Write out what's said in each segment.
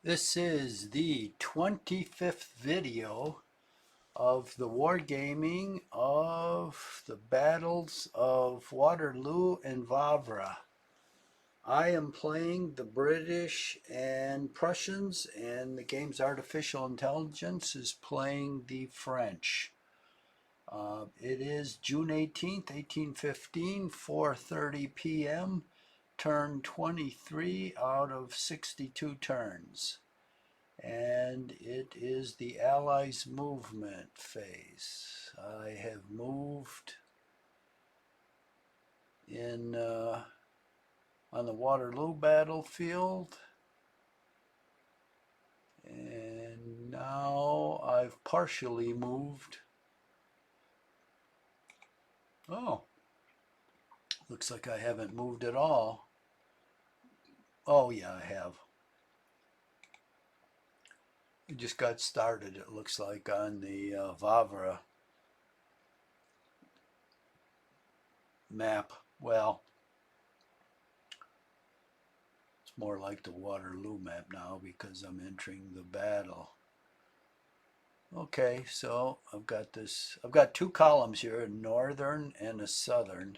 This is the 25th video of the wargaming of the battles of Waterloo and Wavre. I am playing the British and Prussians, and the game's artificial intelligence is playing the French. It is June 18th, 1815, 4:30 p.m., turn 23 out of 62 turns. And it is the Allies movement phase. I have moved in on the Waterloo battlefield, and now I've partially moved. Oh, looks like I haven't moved at all. Oh yeah, I have. It just got started, it looks like, on the Wavre map. Well, it's more like the Waterloo map now because I'm entering the battle. Okay, so I've got two columns here, a northern and a southern.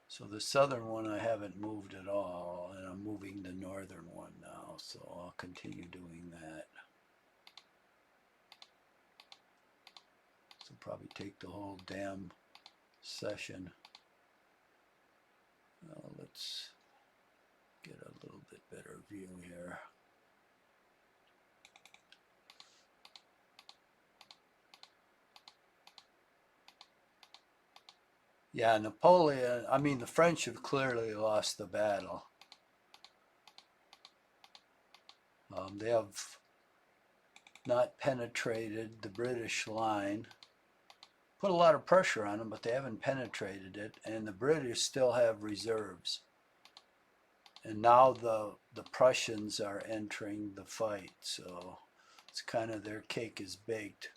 So the southern one I haven't moved at all, and I'm moving the northern one now, so I'll continue doing that. So probably take the whole damn session. Let's get a little bit better view here. Yeah, the French have clearly lost the battle. They have not penetrated the British line. Put a lot of pressure on them, but they haven't penetrated it, and the British still have reserves. And now the Prussians are entering the fight, so it's kind of their cake is baked.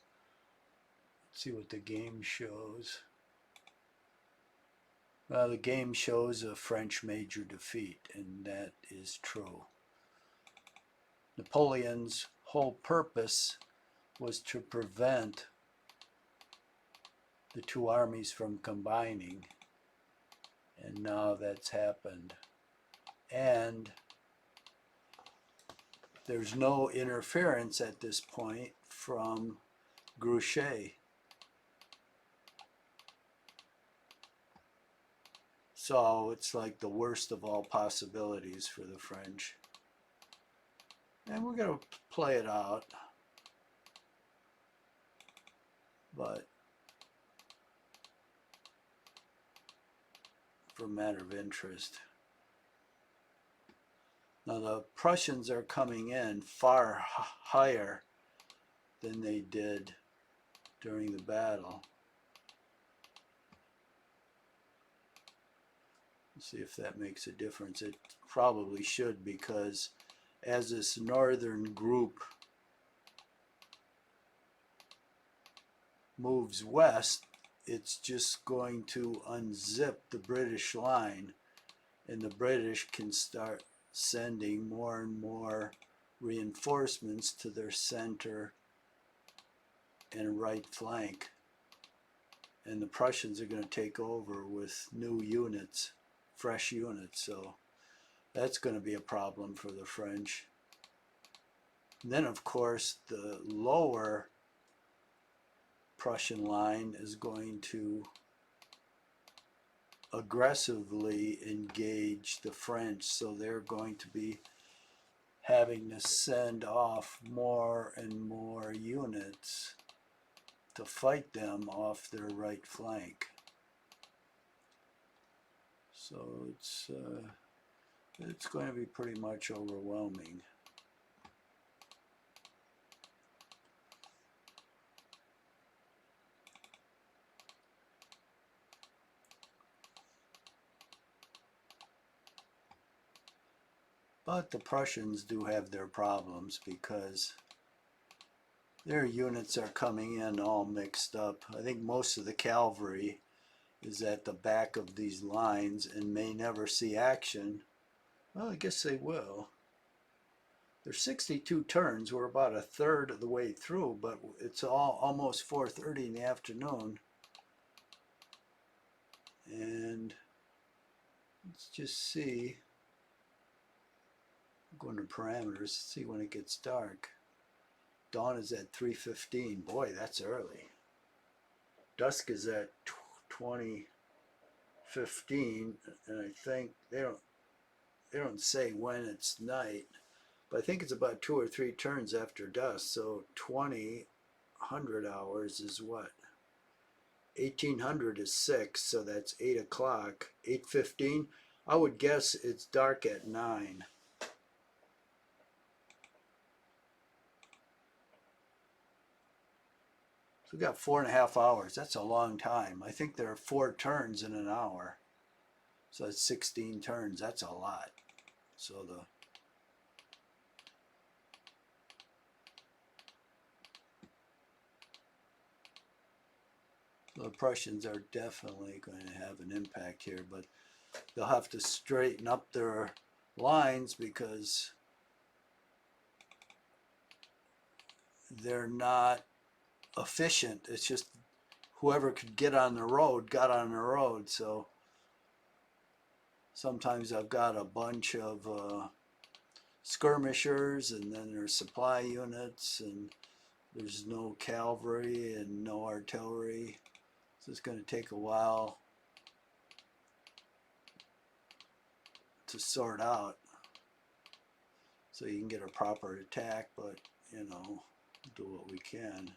Let's see what the game shows. Well, the game shows a French major defeat, and that is true. Napoleon's whole purpose was to prevent the two armies from combining, and now that's happened. And there's no interference at this point from Grouchy. So it's like the worst of all possibilities for the French. And we're going to play it out. But for a matter of interest. Now the Prussians are coming in far higher than they did during the battle. Let's see if that makes a difference. It probably should, because as this northern group moves west, it's just going to unzip the British line, and the British can start sending more and more reinforcements to their center and right flank. And the Prussians are going to take over with new units, fresh units, so that's going to be a problem for the French. And then, of course, the lower Prussian line is going to aggressively engage the French, so they're going to be having to send off more and more units to fight them off their right flank. So it's going to be pretty much overwhelming. But the Prussians do have their problems because their units are coming in all mixed up. I think most of the cavalry is at the back of these lines and may never see action. Well, I guess they will. There's 62 turns. We're about a third of the way through, but it's almost 4:30 in the afternoon. And let's just see. Go into parameters, see when it gets dark. Dawn is at 3:15. Boy, that's early. Dusk is at 20:15, and I think they don't say when it's night, but I think it's about 2 or 3 turns after dusk. So 2000 hours is what? 1800 is 6, so that's 8 o'clock. 8:15. I would guess it's dark at 9. So we got 4.5 hours. That's a long time. I think there are 4 turns in an hour. So that's 16 turns. That's a lot. So the Prussians are definitely going to have an impact here, but they'll have to straighten up their lines because they're not efficient. It's just whoever could get on the road got on the road. So sometimes I've got a bunch of skirmishers, and then there's supply units, and there's no cavalry and no artillery. So it's going to take a while to sort out so you can get a proper attack, but you know, do what we can.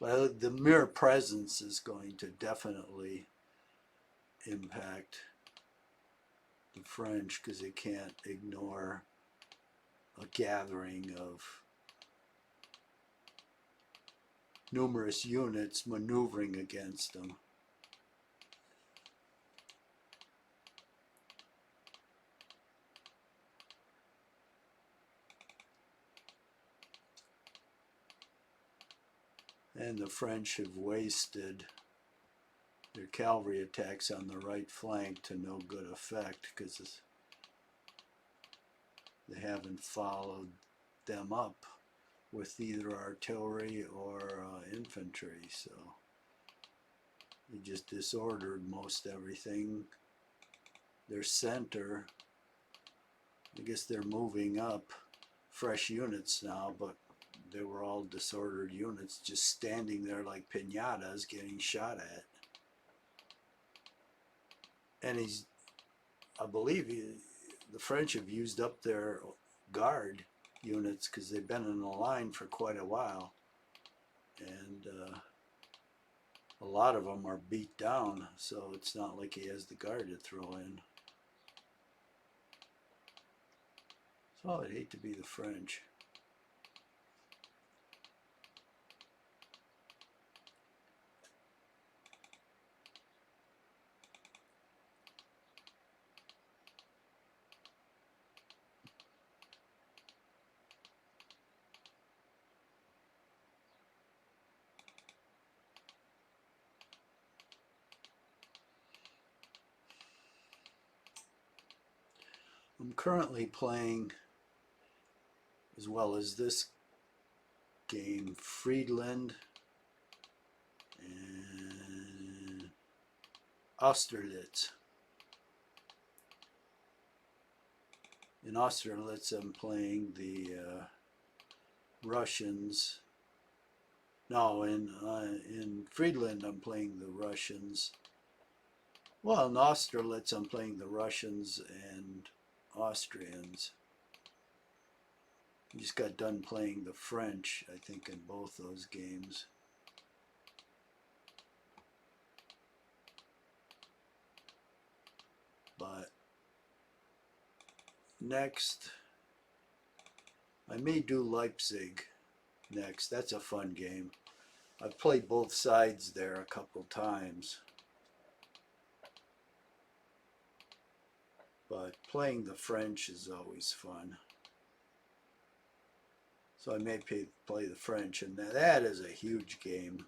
But the mere presence is going to definitely impact the French because they can't ignore a gathering of numerous units maneuvering against them. And the French have wasted their cavalry attacks on the right flank to no good effect because they haven't followed them up with either artillery or infantry. So they just disordered most everything. Their center, I guess they're moving up fresh units now, but they were all disordered units just standing there like piñatas getting shot at. And I believe the French have used up their guard units because they've been in the line for quite a while, and a lot of them are beat down, so it's not like he has the guard to throw in. So I'd hate to be the French. I'm currently playing, as well as this game, Friedland and Austerlitz. In Austerlitz, I'm playing the Russians. No, in Friedland, I'm playing the Russians. Well, in Austerlitz, I'm playing the Russians and Austrians. I just got done playing the French, I think, in both those games. But next, I may do Leipzig next. That's a fun game. I've played both sides there a couple times. But playing the French is always fun. So I may play the French, and that is a huge game.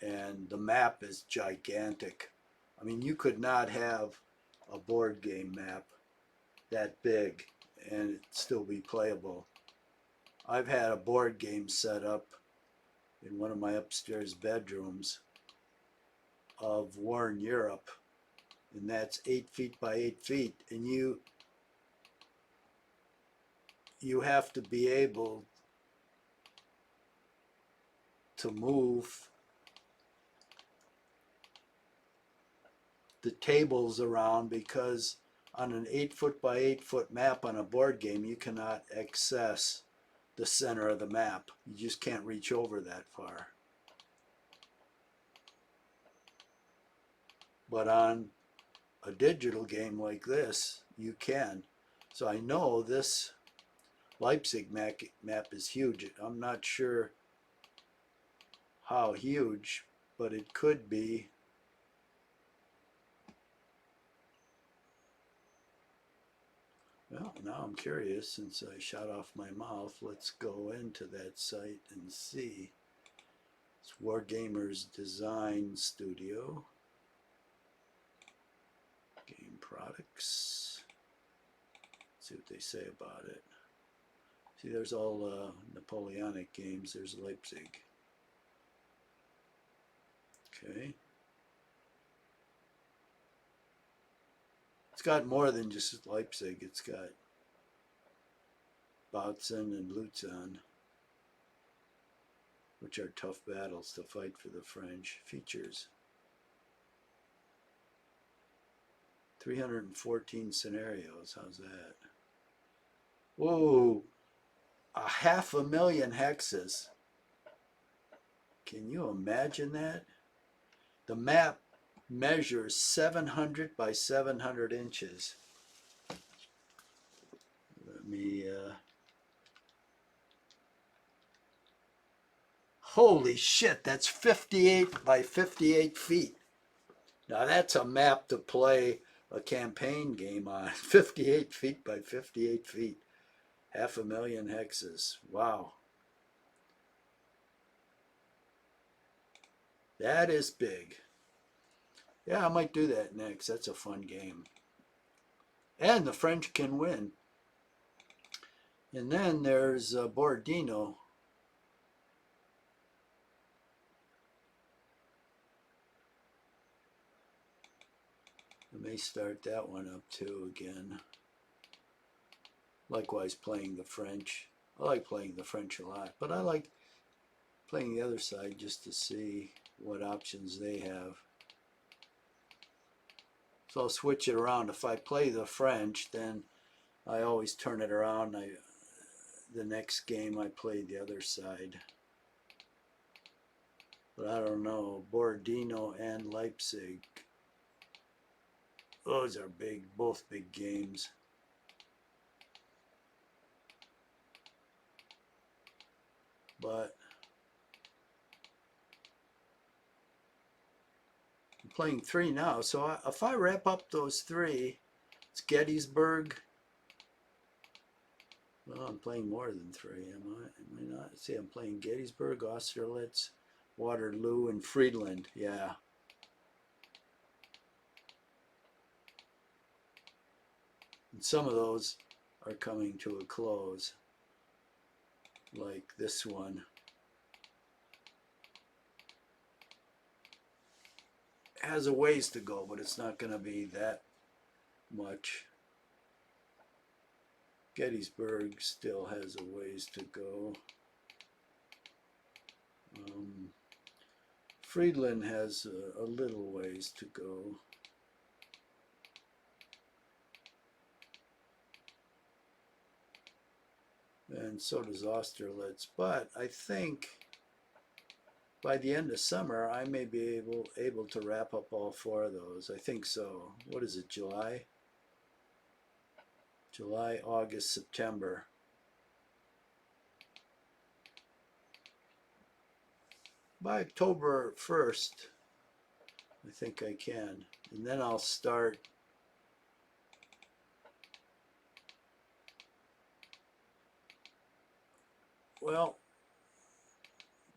And the map is gigantic. I mean, you could not have a board game map that big and it still be playable. I've had a board game set up in one of my upstairs bedrooms of War in Europe, and that's 8 feet by 8 feet, and you have to be able to move the tables around, because on an 8 foot by 8 foot map on a board game you cannot access the center of the map. You just can't reach over that far. But on a digital game like this, you can. So I know this Leipzig map is huge. I'm not sure how huge, but it could be. Well, now I'm curious, since I shot off my mouth. Let's go into that site and see. It's Wargamers Design Studio. Game products. Let's see what they say about it. See, there's all Napoleonic games. There's Leipzig. Okay. It's got more than just Leipzig. It's got Bautzen and Lutzen, which are tough battles to fight for the French. Features. 314 scenarios. How's that? Whoa, 500,000 hexes. Can you imagine that? The map measures 700 by 700 inches. Let me, holy shit, that's 58 by 58 feet. Now that's a map to play a campaign game on. 58 feet by 58 feet. 500,000 hexes. Wow. That is big. Yeah, I might do that next. That's a fun game. And the French can win. And then there's Borodino. I may start that one up too again. Likewise, playing the French. I like playing the French a lot, but I like playing the other side just to see what options they have. So I'll switch it around. If I play the French, then I always turn it around. The next game I play the other side. But I don't know. Borodino and Leipzig. Those are big, both big games. But I'm playing 3 now. So if I wrap up those 3, it's Gettysburg. Well, I'm playing more than 3, am I not? See, I'm playing Gettysburg, Austerlitz, Waterloo, and Friedland. Yeah. And some of those are coming to a close, like this one. It has a ways to go, but it's not going to be that much. Gettysburg still has a ways to go. Friedland has a little ways to go. And so does Austerlitz. But I think by the end of summer, I may be able to wrap up all 4 of those. I think so. What is it, July? July, August, September. By October 1st, I think I can. And then I'll start well,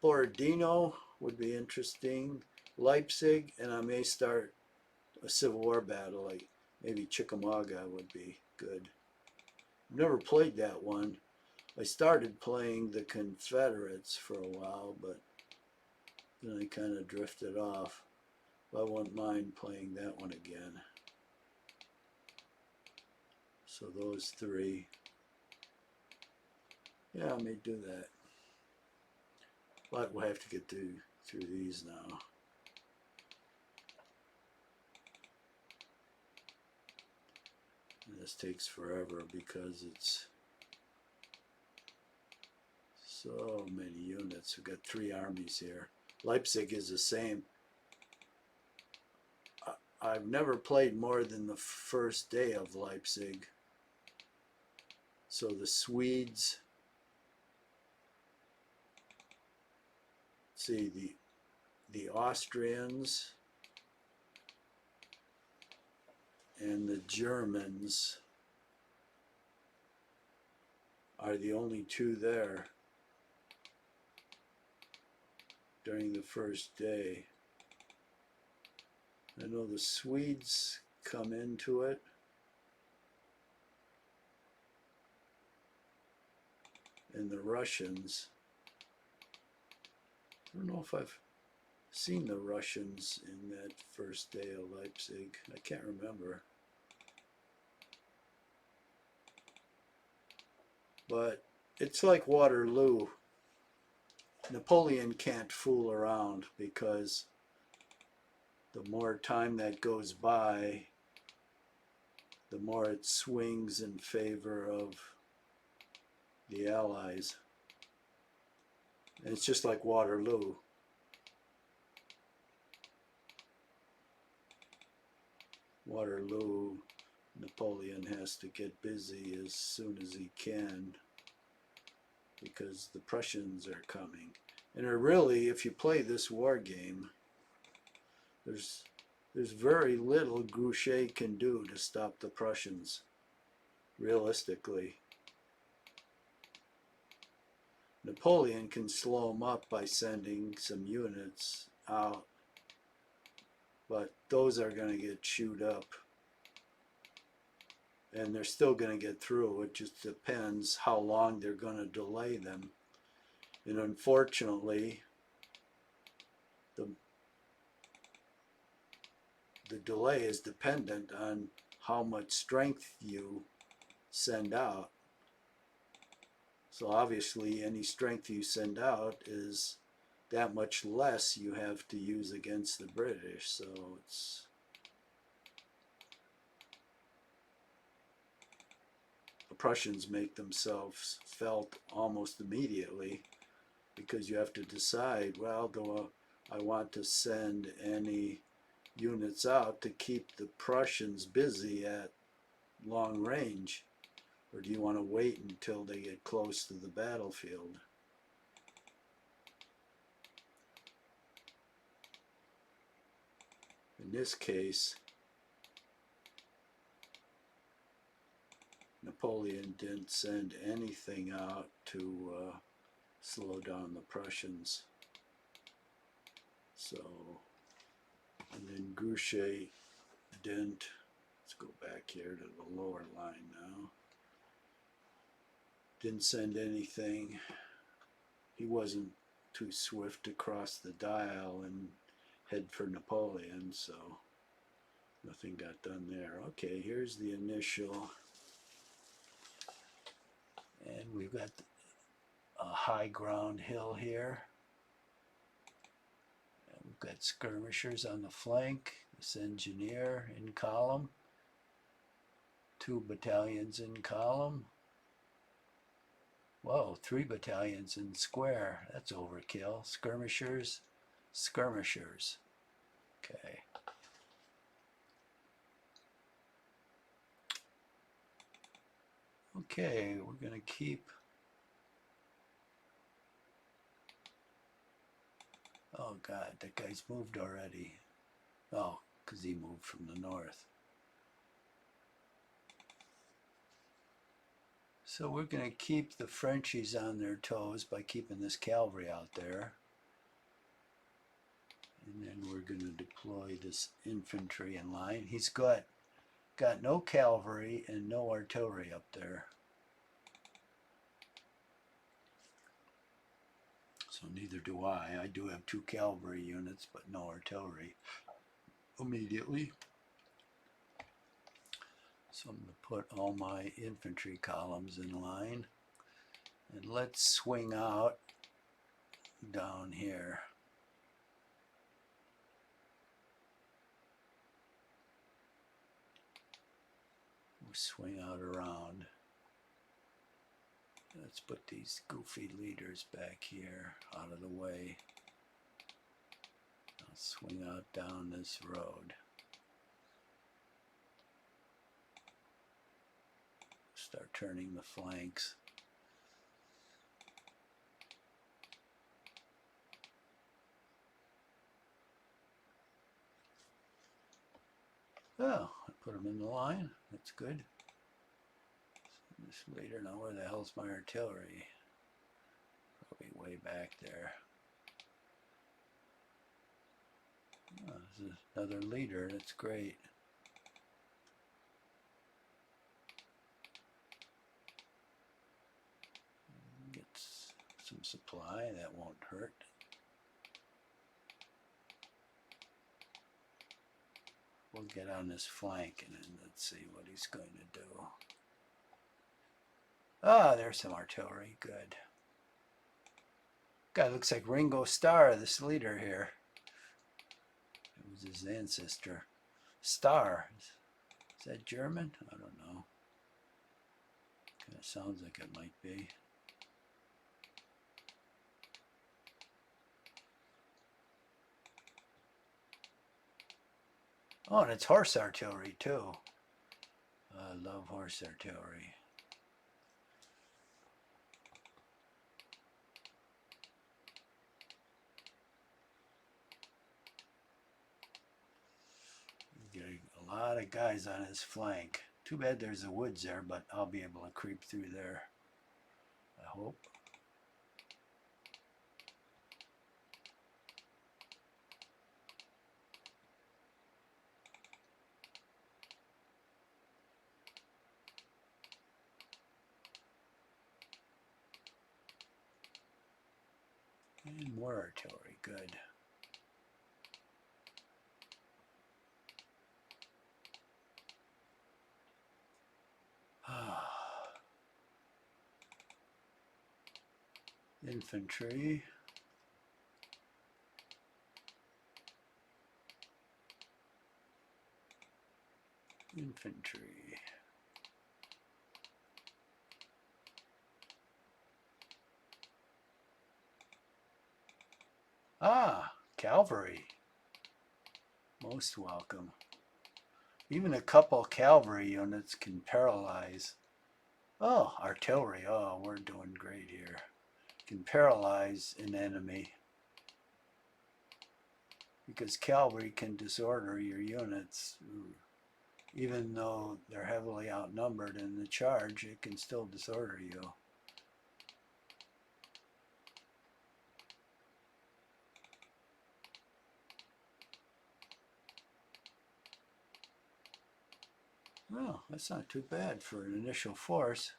Borodino would be interesting. Leipzig, and I may start a Civil War battle, like maybe Chickamauga would be good. Never played that one. I started playing the Confederates for a while, but then I kind of drifted off. I wouldn't mind playing that one again. So those three. Yeah, I may do that. But we'll have to get through these now. And this takes forever because it's so many units. We've got 3 armies here. Leipzig is the same. I've never played more than the first day of Leipzig. So the Swedes, see the Austrians and the Germans are the only 2 there during the first day. I know the Swedes come into it. And the Russians. I don't know if I've seen the Russians in that first day of Leipzig. I can't remember. But it's like Waterloo. Napoleon can't fool around because the more time that goes by, the more it swings in favor of the Allies. And it's just like Waterloo. Waterloo, Napoleon has to get busy as soon as he can because the Prussians are coming. And really, if you play this war game, there's very little Grouchy can do to stop the Prussians, realistically. Napoleon can slow them up by sending some units out, but those are going to get chewed up. And they're still going to get through. It just depends how long they're going to delay them. And unfortunately, the delay is dependent on how much strength you send out. So obviously, any strength you send out is that much less you have to use against the British. So it's the Prussians make themselves felt almost immediately because you have to decide, well, do I want to send any units out to keep the Prussians busy at long range, or do you want to wait until they get close to the battlefield? In this case, Napoleon didn't send anything out to slow down the Prussians. So, and then Grouchy didn't. Let's go back here to the lower line now. Didn't send anything. He wasn't too swift to cross the dial and head for Napoleon, so nothing got done there. Okay, here's the initial. And we've got a high ground hill here. And we've got skirmishers on the flank, this engineer in column, 2 battalions in column. Whoa, 3 battalions in square. That's overkill. Skirmishers, skirmishers. Okay. Okay, we're going to keep. Oh God, that guy's moved already. Oh, because he moved from the north. So we're going to keep the Frenchies on their toes by keeping this cavalry out there. And then we're going to deploy this infantry in line. He's got no cavalry and no artillery up there. So neither do I. I do have 2 cavalry units, but no artillery immediately. So I'm going to put all my infantry columns in line. And let's swing out down here. We'll swing out around. Let's put these goofy leaders back here out of the way. I'll swing out down this road. Start turning the flanks. Oh, I put them in the line. That's good. This leader, now where the hell's my artillery? Probably way back there. Oh, this is another leader. That's great. Get some supply. That won't hurt. We'll get on this flank and then let's see what he's going to do. Ah, there's some artillery. Good. Guy looks like Ringo Starr, this leader here. It was his ancestor. Starr. Is that German? I don't know. Kind of sounds like it might be. Oh, and it's horse artillery too. I love horse artillery. Getting a lot of guys on his flank. Too bad there's the woods there, but I'll be able to creep through there, I hope. And more artillery, good. Infantry. Infantry. Ah, cavalry. Most welcome. Even a couple cavalry units can paralyze. Oh, artillery. Oh, we're doing great here. Can paralyze an enemy. Because cavalry can disorder your units. Even though they're heavily outnumbered in the charge, it can still disorder you. Well, that's not too bad for an initial force.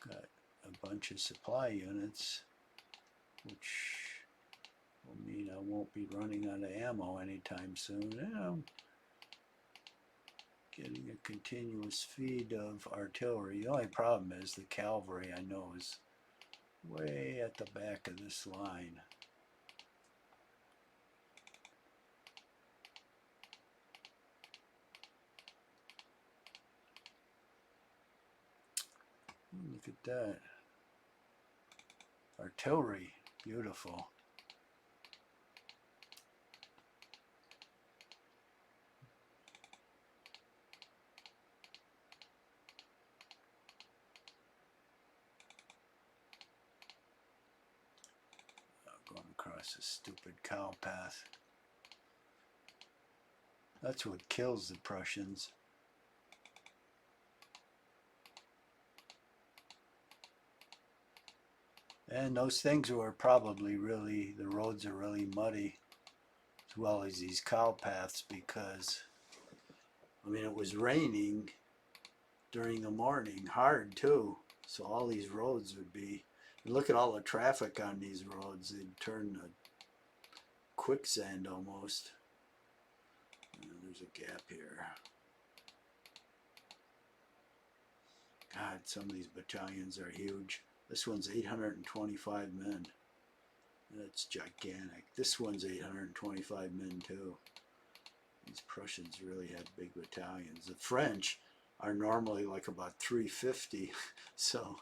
Got a bunch of supply units, which will mean I won't be running out of ammo anytime soon. And I'm getting a continuous feed of artillery. The only problem is the cavalry, I know, is way at the back of this line. Look at that. Artillery, beautiful. Going across a stupid cow path. That's what kills the Prussians. And those things were probably really, the roads are really muddy, as well as these cow paths, because, I mean, it was raining during the morning, hard too. So all these roads would be, look at all the traffic on these roads, they'd turn to quicksand almost. There's a gap here. God, some of these battalions are huge. This one's 825 men. That's gigantic. This one's 825 men too. These Prussians really had big battalions. The French are normally like about 350, so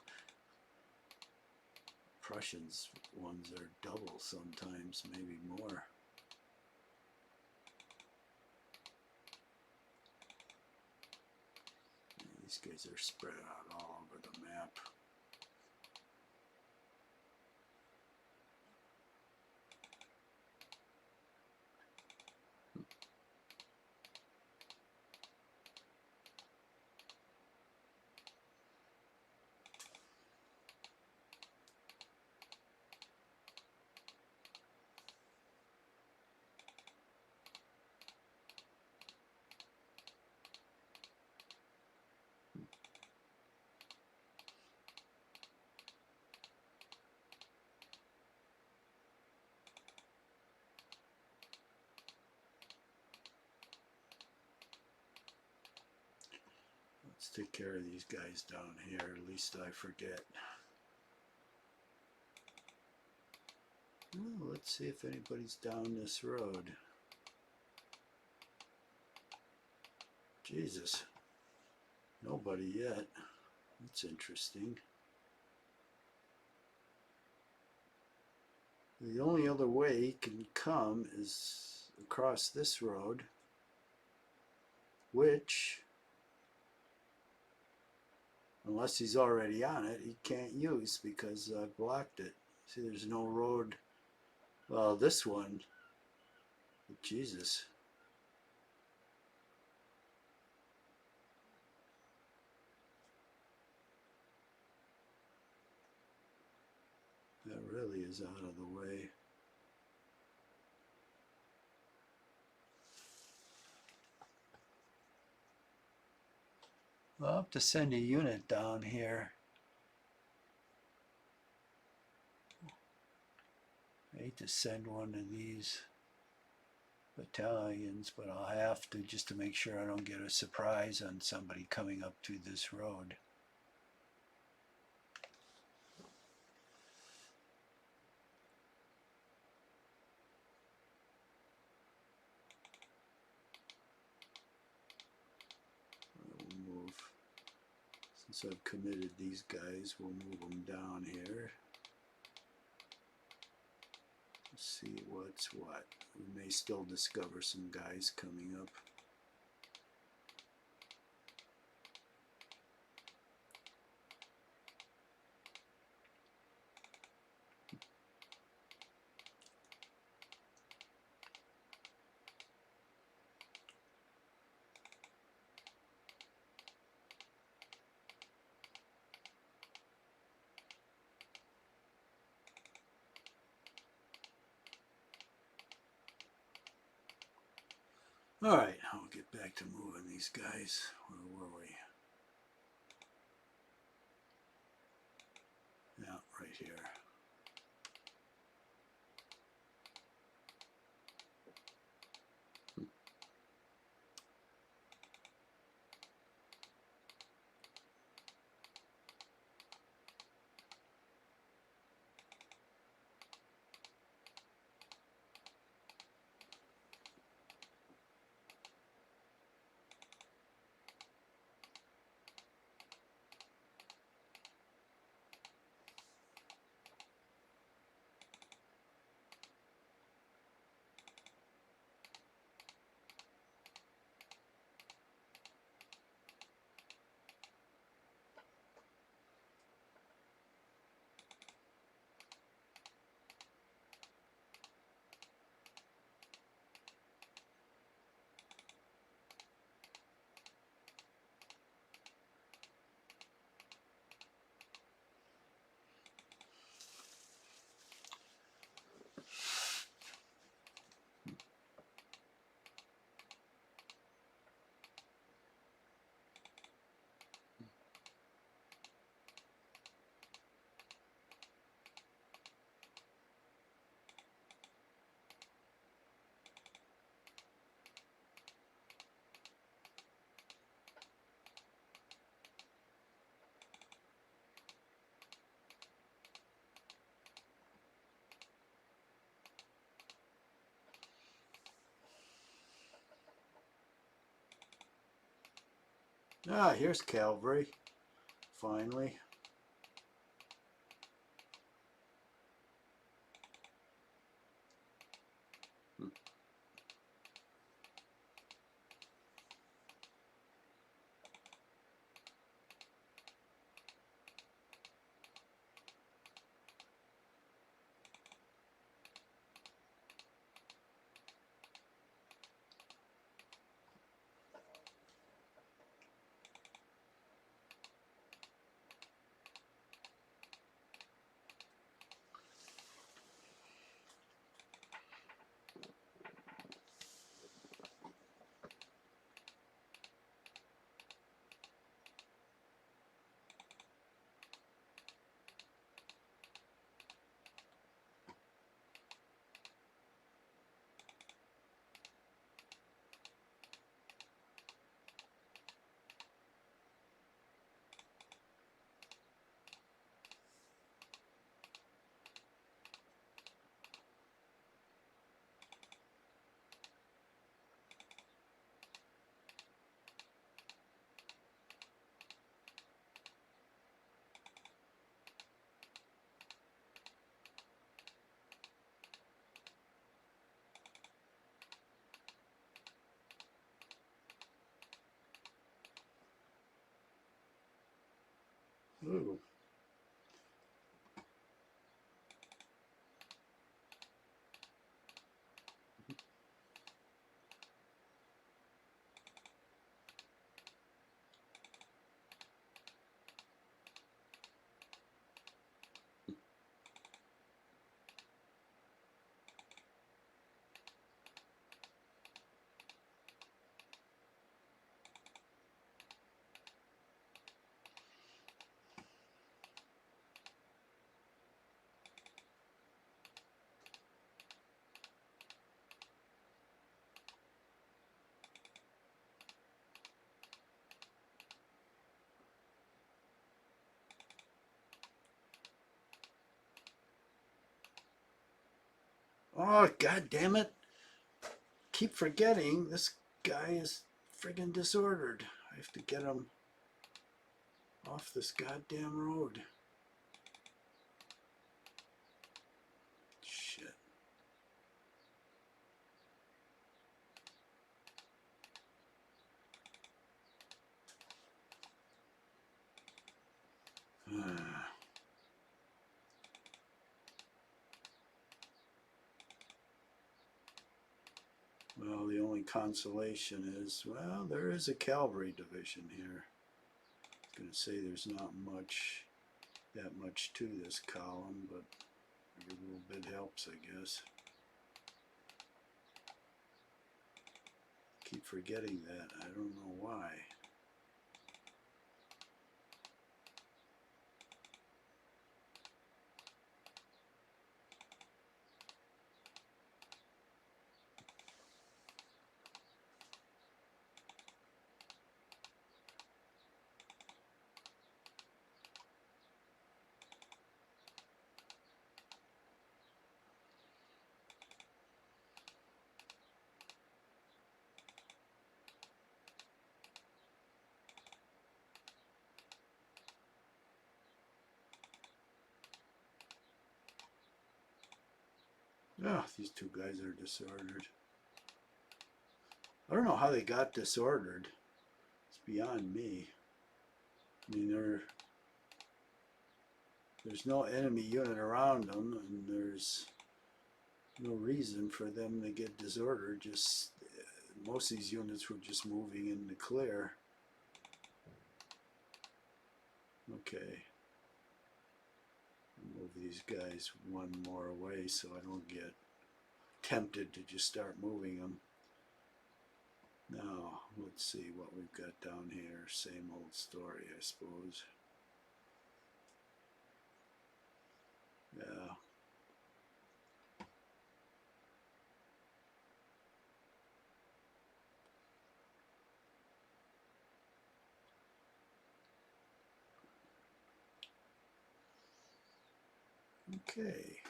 Prussians ones are double sometimes, maybe more. These guys are spread out all over the map. Let's take care of these guys down here, at least I forget. Well, let's see if anybody's down this road. Jesus, nobody yet. That's interesting. The only other way he can come is across this road, which, unless he's already on it, he can't use because I blocked it. See, there's no road. Well, this one, Jesus. That really is out of the way. I'll have to send a unit down here. I hate to send one of these battalions, but I'll have to, just to make sure I don't get a surprise on somebody coming up to this road. We'll move, since I've committed these guys, we'll move them down here. See what's what. We may still discover some guys coming up. All right, I'll get back to moving these guys. Where were we? Yeah, right here. Ah, here's cavalry, finally. Ooh. Oh, god damn it. Keep forgetting this guy is friggin' disordered. I have to get him off this goddamn road. Shit. Well, the only consolation is, well, there is a cavalry division here. I was going to say there's not that much to this column, but every little bit helps, I guess. Keep forgetting that. I don't know why. Ah, these two guys are disordered. I don't know how they got disordered. It's beyond me. I mean, there's no enemy unit around them, and there's no reason for them to get disordered. Just most of these units were just moving in the clear. Okay. Move these guys one more away so I don't get tempted to just start moving them. Now, let's see what we've got down here. Same old story, I suppose. Yeah. Okay.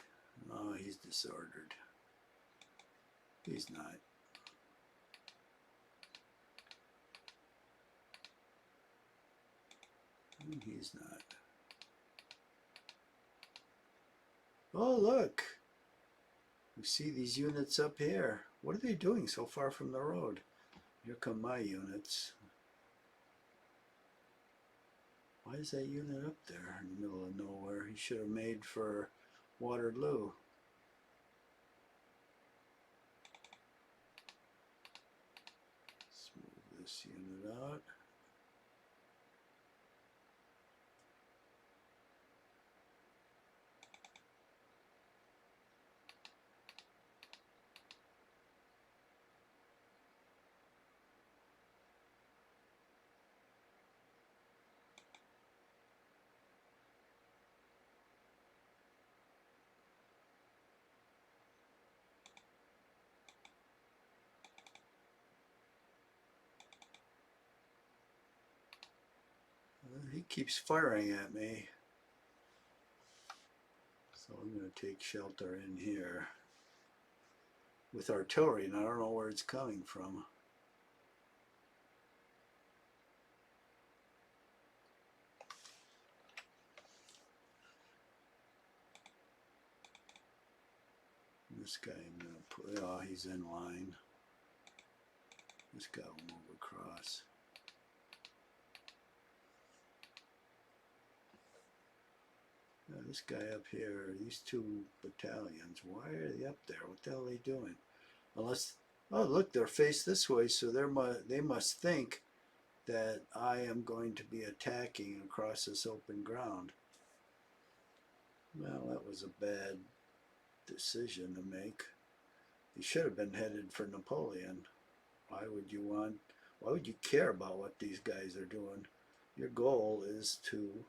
Oh, he's disordered. He's not. He's not. Oh, look. We see these units up here. What are they doing so far from the road? Here come my units. Why is that unit up there in the middle of nowhere? He should have made for Waterloo. Let's move this unit out. He keeps firing at me. So I'm going to take shelter in here with artillery, and I don't know where it's coming from. This guy I'm going to put, oh, he's in line. This guy will move across. Now this guy up here, these two battalions, why are they up there? What the hell are they doing? Unless, oh look, they're faced this way, so they must think that I am going to be attacking across this open ground. Well, that was a bad decision to make. You should have been headed for Napoleon. Why would you care about what these guys are doing? Your goal is to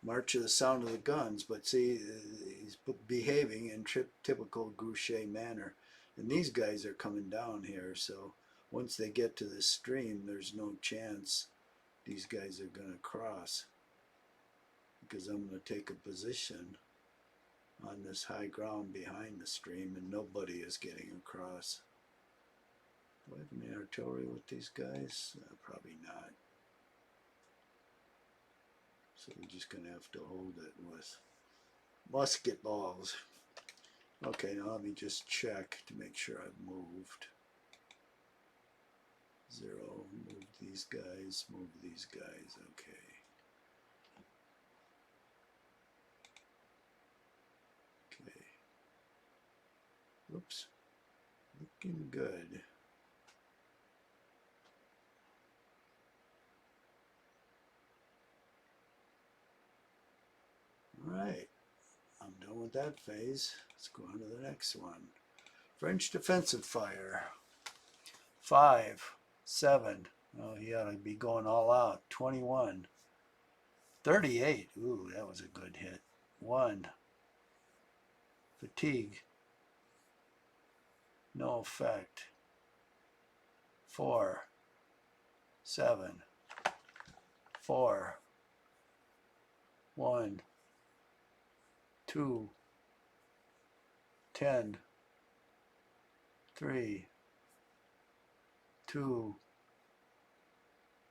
march to the sound of the guns, but see, he's behaving in typical Grouchy manner. And these guys are coming down here, so once they get to this stream, there's no chance these guys are going to cross, because I'm going to take a position on this high ground behind the stream, and nobody is getting across. Do I have any artillery with these guys? Probably not. So we're just going to have to hold it with musket balls. Okay, now let me just check to make sure I've moved. 0, move these guys, move these guys, okay. Okay. Oops. Looking good. Alright, I'm done with that phase. Let's go on to the next one. French defensive fire. 5, 7. Oh, he ought to be going all out. 21. 38. Ooh, that was a good hit. 1. Fatigue. No effect. 4. 7. 4. 1. 2. 10. 3. 2.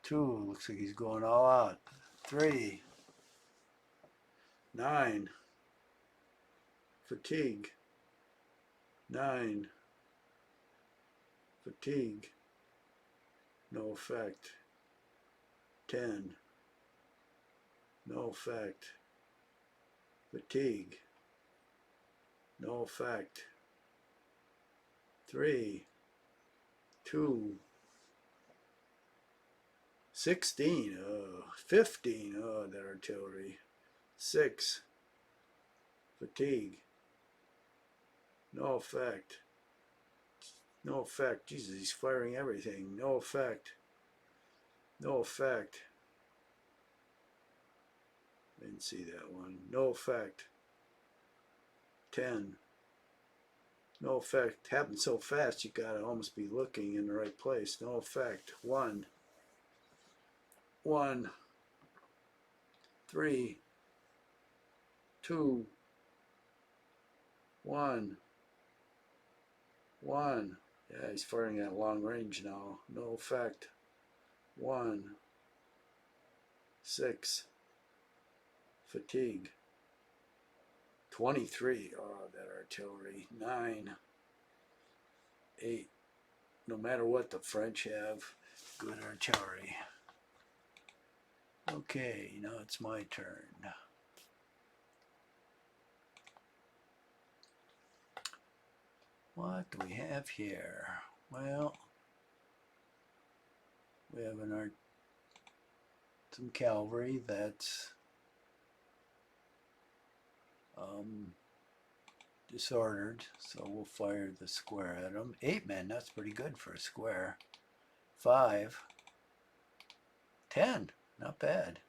2. Looks like he's going all out. 3. 9. Fatigue. 9. Fatigue. No effect. 10. No effect. Fatigue. No effect. 3. 2. 16. Oh, 15. Oh, that artillery. 6. Fatigue. No effect. No effect. Jesus, he's firing everything. No effect. No effect. Didn't see that one. No effect. 10. No effect. Happened so fast you gotta almost be looking in the right place. No effect. 1. 1. 3. 2. 1. 1. Yeah, he's firing at long range now. No effect. 1. 6. Fatigue. 23. Oh, that artillery. 9. 8. No matter what the French have, good artillery. Okay, now it's my turn. What do we have here? Well, we have some cavalry that's disordered, so we'll fire the square at them. 8 men, that's pretty good for a square. 5. 10, not bad.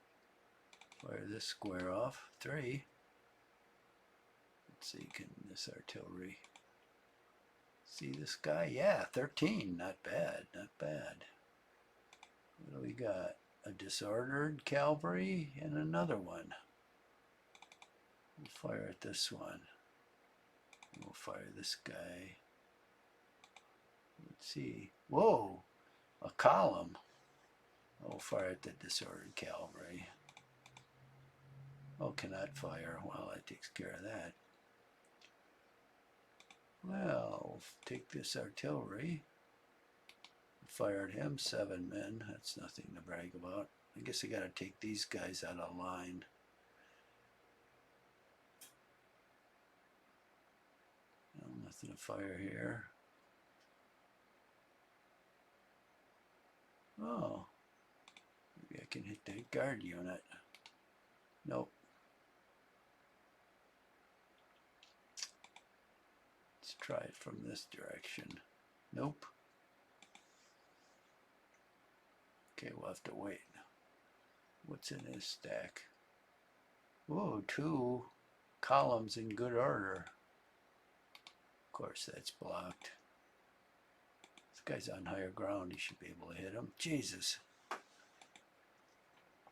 Fire this square off. 3. Let's see, can this artillery see this guy? Yeah, 13, not bad, not bad. What do we got? A disordered cavalry and another one. We'll fire at this one. We'll fire this guy. Let's see. Whoa, a column. We'll fire at the disordered cavalry. Oh, cannot fire. Well, that takes care of that. Well, we'll take this artillery. Fire at him. 7 men. That's nothing to brag about. I guess I got to take these guys out of line. No, nothing to fire here. Oh, maybe I can hit the guard unit. Nope. Let's try it from this direction. Nope. Okay, we'll have to wait. What's in his stack? Whoa, 2 columns in good order. Of course, that's blocked. This guy's on higher ground. He should be able to hit him. Jesus.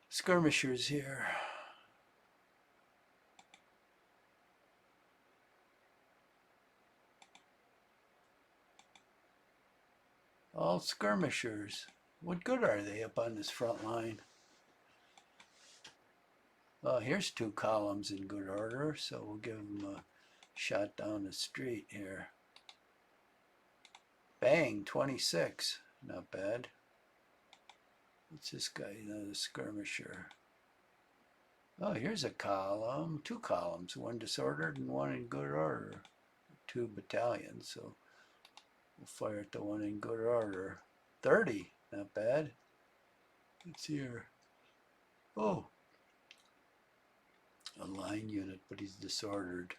Skirmishers here. All skirmishers. What good are they up on this front line? Well, here's 2 columns in good order, so we'll give them a shot down the street here. Bang, 26. Not bad. What's this guy? Another skirmisher. Oh, here's a column. 2 columns. 1 disordered and 1 in good order. 2 battalions, so we'll fire at the 1 in good order. 30. Not bad. It's here. Oh. A line unit, but he's disordered.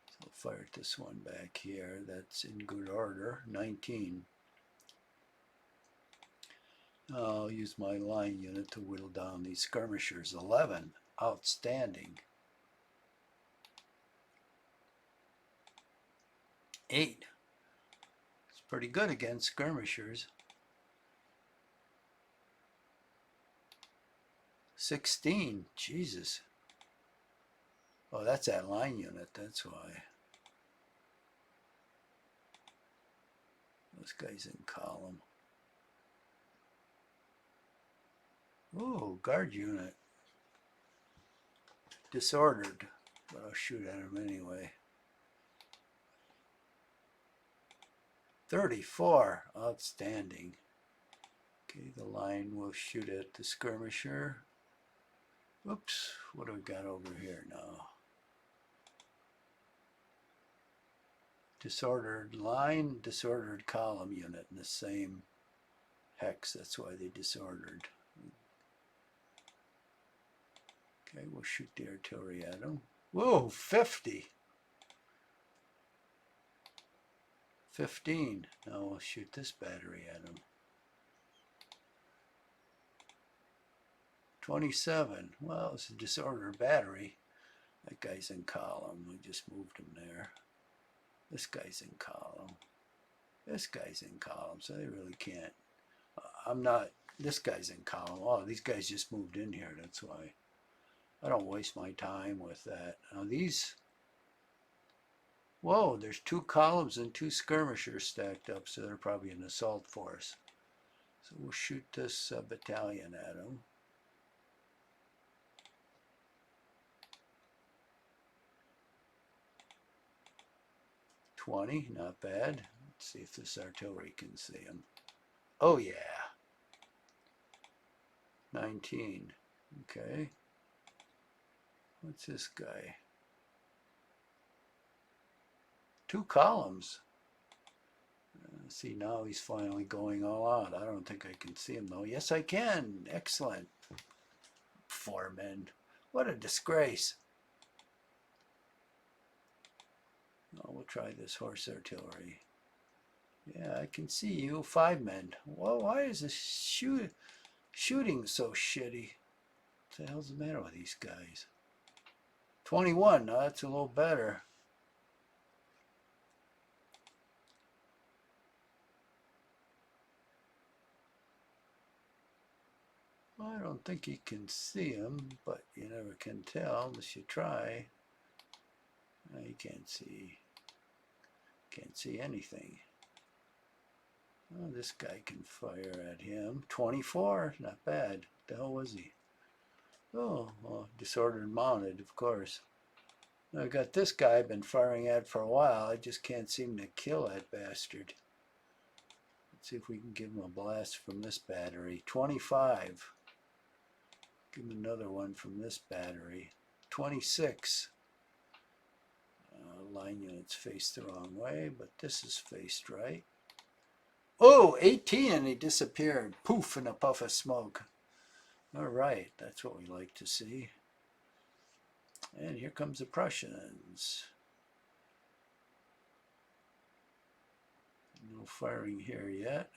So I'll fire at this one back here. That's in good order. 19. I'll use my line unit to whittle down these skirmishers. 11. Outstanding. 8. It's pretty good against skirmishers. 16. Jesus. Oh, that's that line unit. That's why. This guy's in column. Oh, guard unit. Disordered. But I'll shoot at him anyway. 34. Outstanding. Okay, the line will shoot at the skirmisher. Oops, what do we got over here now? Disordered line, disordered column unit in the same hex. That's why they disordered. Okay, we'll shoot the artillery at them. Whoa, 50. 15. Now we'll shoot this battery at them. 27. Well, it's a disordered battery. That guy's in column. We just moved him there. This guy's in column. This guy's in column, so they really can't. I'm not. This guy's in column. Oh, these guys just moved in here. That's why. I don't waste my time with that. Now these. Whoa, there's 2 columns and 2 skirmishers stacked up, so they're probably an assault force. So we'll shoot this battalion at them. 20, not bad. Let's see if this artillery can see him. Oh yeah. 19. Okay. What's this guy? 2 columns. See, now he's finally going all out. I don't think I can see him though. Yes, I can. Excellent. 4 men. What a disgrace. Oh, we'll try this horse artillery. Yeah, I can see you. 5 men. Well, why is this shooting so shitty? What the hell's the matter with these guys? 21. Now that's a little better. Well, I don't think you can see him, but you never can tell unless you try. No, you can't see anything. Oh, this guy can fire at him. 24, not bad. What the hell was he? Oh, well, disordered mounted, of course. I got this guy I've been firing at for a while. I just can't seem to kill that bastard. Let's see if we can give him a blast from this battery. 25. Give him another one from this battery. 26. Line units faced the wrong way, but this is faced right. Oh, 18, and he disappeared. Poof, in a puff of smoke. All right, that's what we like to see. And here comes the Prussians. No firing here yet.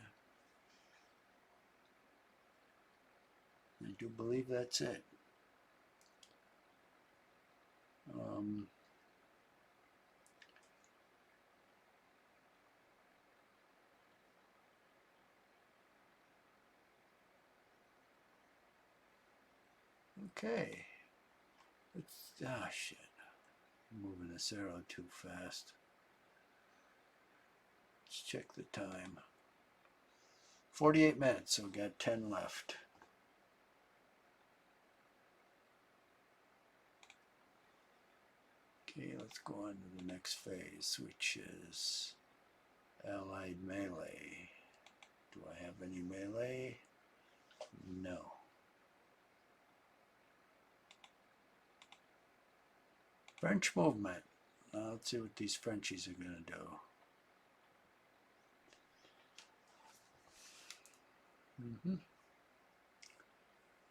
I do believe that's it. Okay. Shit. I'm moving this arrow too fast. Let's check the time. 48 minutes, so we got 10 left. Okay, let's go on to the next phase, which is Allied melee. Do I have any melee? No. French movement. Now let's see what these Frenchies are going to do.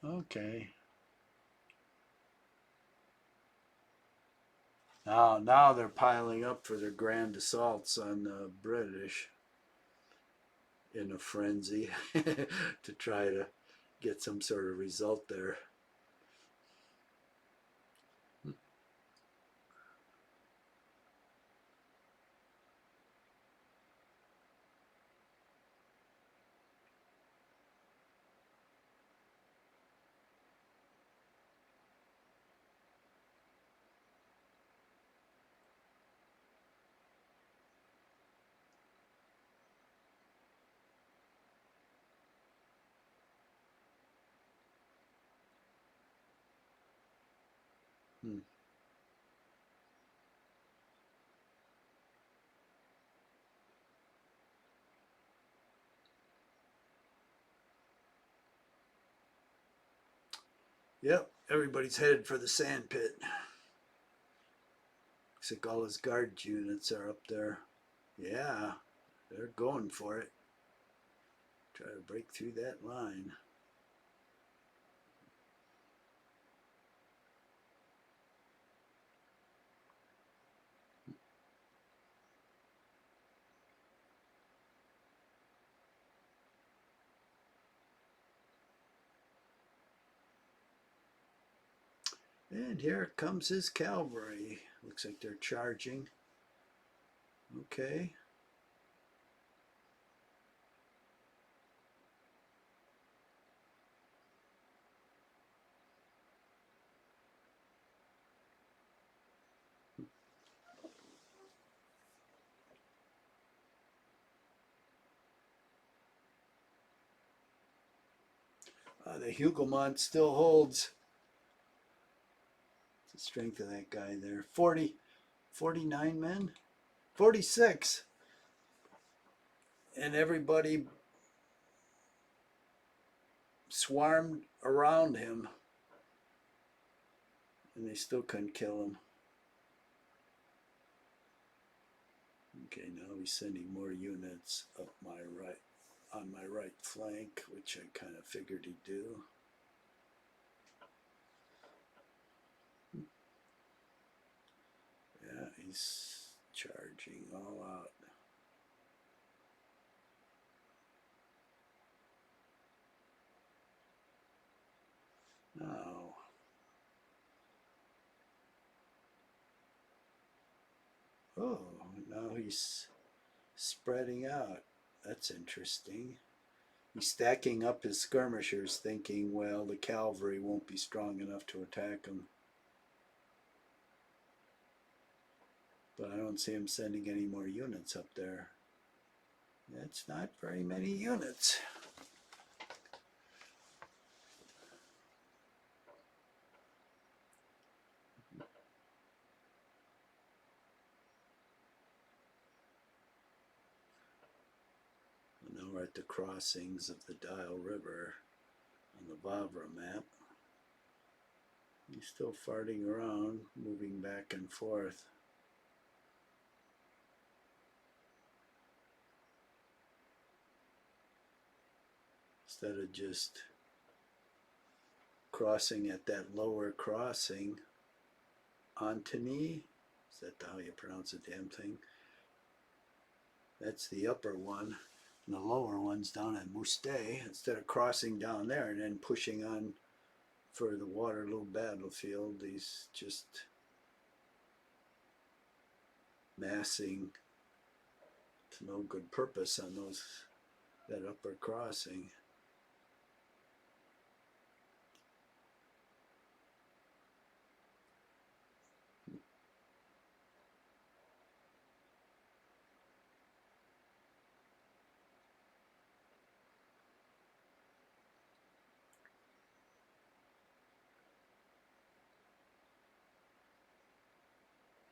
Okay. Now they're piling up for their grand assaults on the British in a frenzy to try to get some sort of result there. Yep, everybody's headed for the sand pit. Looks like all his guard units are up there. Yeah, they're going for it. Try to break through that line. And here comes his cavalry. Looks like they're charging. Okay. The Hugomont still holds. The strength of that guy there. 49 men. 46. And everybody swarmed around him. And they still couldn't kill him. Okay, now he's sending more units up my right, on my right flank, which I kind of figured he'd do. Yeah, he's charging all out. Now, oh, now he's spreading out. That's interesting. He's stacking up his skirmishers, thinking, well, the cavalry won't be strong enough to attack him. But I don't see him sending any more units up there. That's not very many units. Now we're at the crossings of the Dial River on the Wavre map. He's still farting around, moving back and forth. Instead of just crossing at that lower crossing, Antony, is that how you pronounce the damn thing? That's the upper one. And the lower one's down at Moustay. Instead of crossing down there and then pushing on for the Waterloo battlefield, he's just massing to no good purpose on that upper crossing.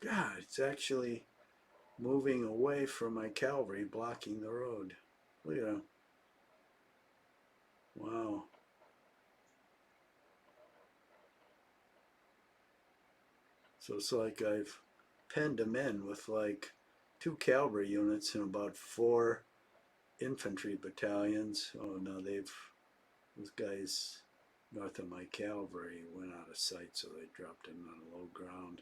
God, it's actually moving away from my cavalry, blocking the road. Look at him. Wow. So it's like I've penned him in with like 2 cavalry units and about 4 infantry battalions. Oh, no, those guys north of my cavalry went out of sight, so they dropped him on low ground.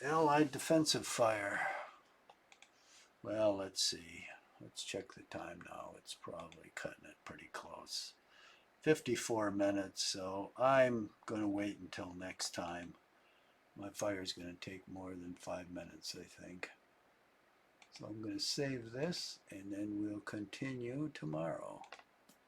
Allied defensive fire. Well, let's see. Let's check the time now. It's probably cutting it pretty close. 54 minutes, so I'm going to wait until next time. My fire is going to take more than 5 minutes, I think. So I'm going to save this, and then we'll continue tomorrow.